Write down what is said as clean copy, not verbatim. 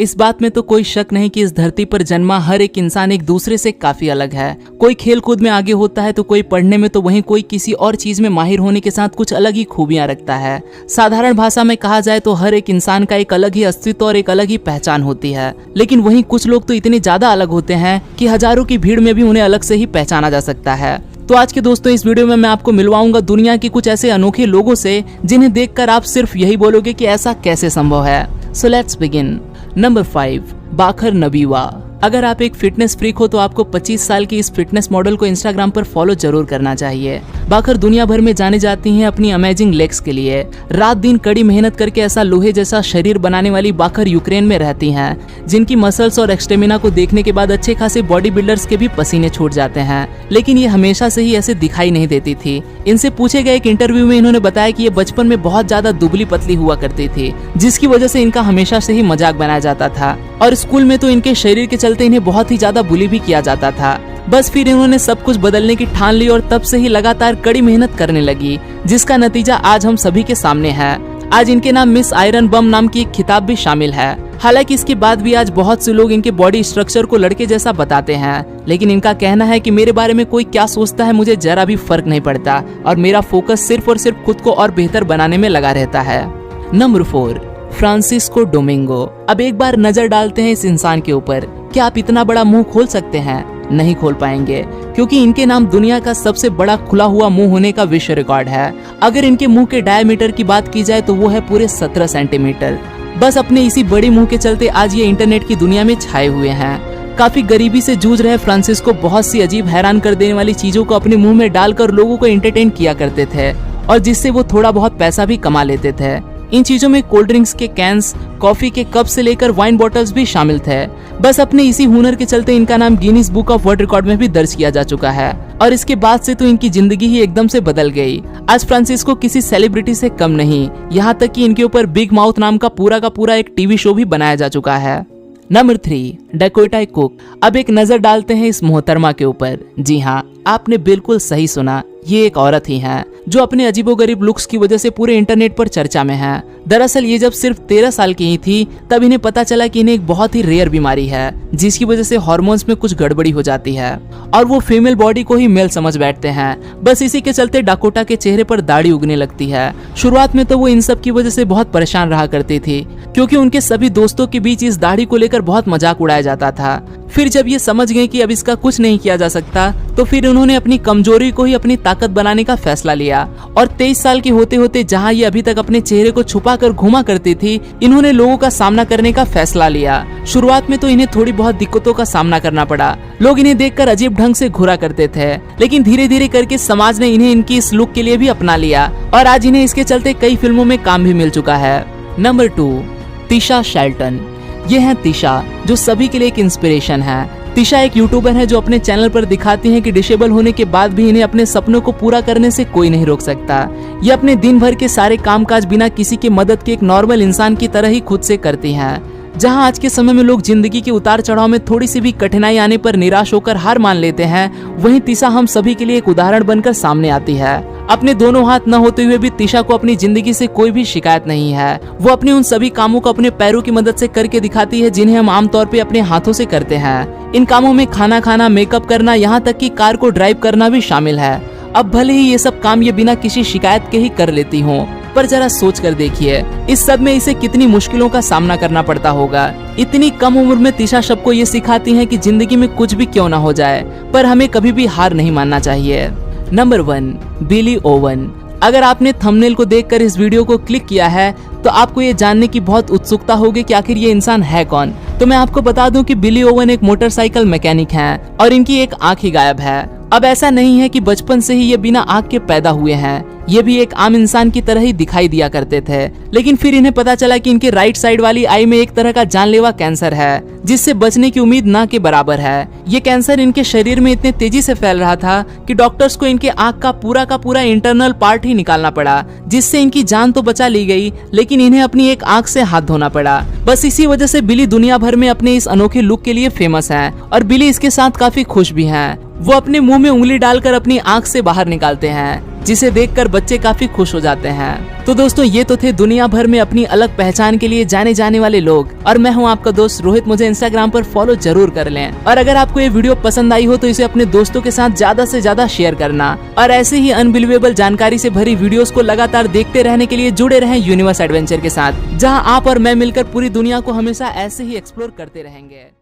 इस बात में तो कोई शक नहीं कि इस धरती पर जन्मा हर एक इंसान एक दूसरे से काफी अलग है। कोई खेल कूद में आगे होता है तो कोई पढ़ने में, तो वहीं कोई किसी और चीज में माहिर होने के साथ कुछ अलग ही खूबियां रखता है। साधारण भाषा में कहा जाए तो हर एक इंसान का एक अलग ही अस्तित्व और एक अलग ही पहचान होती है। लेकिन वहीं कुछ लोग तो इतने ज्यादा अलग होते हैं कि हजारों की भीड़ में भी उन्हें अलग से ही पहचाना जा सकता है। तो आज के दोस्तों इस वीडियो में मैं आपको मिलवाऊंगा दुनिया के कुछ ऐसे अनोखे लोगों से जिन्हें देखकर आप सिर्फ यही बोलोगे कि ऐसा कैसे संभव है। So let's begin. नंबर 5, बाखर नबीवा। अगर आप एक फिटनेस फ्रीक हो तो आपको 25 साल की इस फिटनेस मॉडल को इंस्टाग्राम पर फॉलो जरूर करना चाहिए। बाखर दुनिया भर में जाने जाती हैं अपनी अमेजिंग लेग्स के लिए। रात दिन कड़ी मेहनत करके ऐसा लोहे जैसा शरीर बनाने वाली बाखर यूक्रेन में रहती हैं, जिनकी मसल्स और एक्सटेमिना को देखने के बाद अच्छे खासे बॉडी बिल्डर्स के भी पसीने छूट जाते हैं। लेकिन ये हमेशा से ही ऐसे दिखाई नहीं देती थी। इनसे पूछे गए एक इंटरव्यू में इन्होंने बताया कि ये बचपन में बहुत ज्यादा दुबली पतली हुआ करती थी, जिसकी वजह से इनका हमेशा से ही मजाक बनाया जाता था और स्कूल में तो इनके शरीर के चलते इन्हें बहुत ही ज्यादा बुली भी किया जाता था। बस फिर इन्होंने सब कुछ बदलने की ठान ली और तब से ही लगातार कड़ी मेहनत करने लगी, जिसका नतीजा आज हम सभी के सामने है। आज इनके नाम मिस आयरन बम नाम की एक खिताब भी शामिल है। हालांकि इसके बाद भी आज बहुत से लोग इनके बॉडी स्ट्रक्चर को लड़के जैसा बताते हैं, लेकिन इनका कहना है कि मेरे बारे में कोई क्या सोचता है मुझे जरा भी फर्क नहीं पड़ता और मेरा फोकस सिर्फ और सिर्फ खुद को और बेहतर बनाने में लगा रहता है। Number 4, Francisco Domingo. अब एक बार नजर डालते हैं इस इंसान के ऊपर। क्या आप इतना बड़ा मुंह खोल सकते हैं? नहीं खोल पाएंगे, क्योंकि इनके नाम दुनिया का सबसे बड़ा खुला हुआ मुंह होने का विश्व रिकॉर्ड है। अगर इनके मुंह के डायमीटर की बात की जाए तो वो है पूरे 17 सेंटीमीटर। बस अपने इसी बड़ी मुंह के चलते आज ये इंटरनेट की दुनिया में छाए हुए हैं। काफी गरीबी से जूझ रहे फ्रांसिस्को बहुत सी अजीब हैरान कर देने वाली चीजों को अपने मुंह में डालकर लोगों को एंटरटेन किया करते थे और जिससे वो थोड़ा बहुत पैसा भी कमा लेते थे। इन चीजों में कोल्ड ड्रिंक्स के कैंस, कॉफी के कप से लेकर वाइन बॉटल्स भी शामिल थे। बस अपने इसी हुनर के चलते इनका नाम Guinness book of world record में भी दर्ज किया जा चुका है और इसके बाद से तो इनकी जिंदगी ही एकदम से बदल गई। आज फ्रांसिस्को किसी सेलिब्रिटी से कम नहीं, यहाँ तक कि इनके ऊपर बिग माउथ नाम का पूरा एक टीवी शो भी बनाया जा चुका है। Number 3, Dakota cook. अब एक नजर डालते हैं इस मोहतरमा के ऊपर। जी हाँ, आपने बिल्कुल सही सुना, ये एक औरत ही है जो अपने अजीबोगरीब लुक्स की वजह से पूरे इंटरनेट पर चर्चा में है। दरअसल ये जब सिर्फ 13 साल की ही थी तब इन्हें पता चला कि इन्हें एक बहुत ही रेयर बीमारी है, जिसकी वजह से हार्मोन्स में कुछ गड़बड़ी हो जाती है और वो फीमेल बॉडी को ही मेल समझ बैठते हैं। बस इसी के चलते डाकोटा के चेहरे पर दाढ़ी उगने लगती है। शुरुआत में तो वो इन सब की वजह से बहुत परेशान रहा करती थी, क्योंकि उनके सभी दोस्तों के बीच इस दाढ़ी को लेकर बहुत मजाक उड़ाया जाता था। फिर जब ये समझ गए कि अब इसका कुछ नहीं किया जा सकता, तो फिर उन्होंने अपनी कमजोरी को ही अपनी ताकत बनाने का फैसला लिया और 23 साल की होते होते जहां ये अभी तक अपने चेहरे को छुपा कर घुमा करती थी, इन्होंने लोगों का सामना करने का फैसला लिया। शुरुआत में तो इन्हें थोड़ी बहुत दिक्कतों का सामना करना पड़ा। लोग इन्हें देखकर अजीब ढंग से घुरा करते थे, लेकिन धीरे धीरे करके समाज ने इन्हें इनकी इस लुक के लिए भी अपना लिया और आज इन्हें इसके चलते कई फिल्मों में काम भी मिल चुका है। Number 2, Tisha Shelton. ये है तिशा, जो सभी के लिए एक इंस्पिरेशन है। तिशा एक यूट्यूबर है जो अपने चैनल पर दिखाती हैं कि डिसेबल होने के बाद भी इन्हें अपने सपनों को पूरा करने से कोई नहीं रोक सकता। ये अपने दिन भर के सारे कामकाज बिना किसी के मदद के एक नॉर्मल इंसान की तरह ही खुद से करती हैं। जहां आज के समय में लोग जिंदगी के उतार चढ़ाव में थोड़ी सी भी कठिनाई आने पर निराश होकर हार मान लेते हैं, वहीं तिशा हम सभी के लिए एक उदाहरण बनकर सामने आती है। अपने दोनों हाथ न होते हुए भी तिशा को अपनी जिंदगी से कोई भी शिकायत नहीं है। वो अपने उन सभी कामों को अपने पैरों की मदद से करके दिखाती है जिन्हें हम आमतौर पे अपने हाथों से करते हैं। इन कामों में खाना खाना, मेकअप करना, यहाँ तक कि कार को ड्राइव करना भी शामिल है। अब भले ही ये सब काम ये बिना किसी शिकायत के ही कर लेती हूँ, पर जरा सोच कर देखिए इस सब में इसे कितनी मुश्किलों का सामना करना पड़ता होगा। इतनी कम उम्र में तिशा सबको ये सिखाती हैं कि जिंदगी में कुछ भी क्यों ना हो जाए, पर हमें कभी भी हार नहीं मानना चाहिए। नंबर 1, बिली ओवन। अगर आपने थंबनेल को देखकर इस वीडियो को क्लिक किया है तो आपको ये जानने की बहुत उत्सुकता होगी कि आखिर ये इंसान है कौन। तो मैं आपको बता दूं कि बिली ओवन एक मोटरसाइकिल मैकेनिक हैं और इनकी एक आंख ही गायब है। अब ऐसा नहीं है कि बचपन से ही ये बिना आंख के पैदा हुए हैं, ये भी एक आम इंसान की तरह ही दिखाई दिया करते थे। लेकिन फिर इन्हें पता चला कि इनके राइट साइड वाली आई में एक तरह का जानलेवा कैंसर है, जिससे बचने की उम्मीद ना के बराबर है। ये कैंसर इनके शरीर में इतने तेजी से फैल रहा था कि डॉक्टर्स को इनके आंख का पूरा इंटरनल पार्ट ही निकालना पड़ा, जिससे इनकी जान तो बचा ली गई, लेकिन इन्हें अपनी एक आंख से हाथ धोना पड़ा। बस इसी वजह से बिली दुनिया भर में अपने इस अनोखे लुक के लिए फेमस है और बिली इसके साथ काफी खुश भी है। वो अपने मुंह में उंगली डालकर अपनी आंख से बाहर निकालते हैं। जिसे देखकर बच्चे काफी खुश हो जाते हैं। तो दोस्तों ये तो थे दुनिया भर में अपनी अलग पहचान के लिए जाने जाने वाले लोग, और मैं हूं आपका दोस्त रोहित। मुझे इंस्टाग्राम पर फॉलो जरूर कर लें, और अगर आपको ये वीडियो पसंद आई हो तो इसे अपने दोस्तों के साथ ज्यादा से ज्यादा शेयर करना, और ऐसे ही अनबिलीवेबल जानकारी से भरी वीडियोस को लगातार देखते रहने के लिए जुड़े रहें यूनिवर्स एडवेंचर के साथ, जहां आप और मैं मिलकर पूरी दुनिया को हमेशा ऐसे ही एक्सप्लोर करते रहेंगे।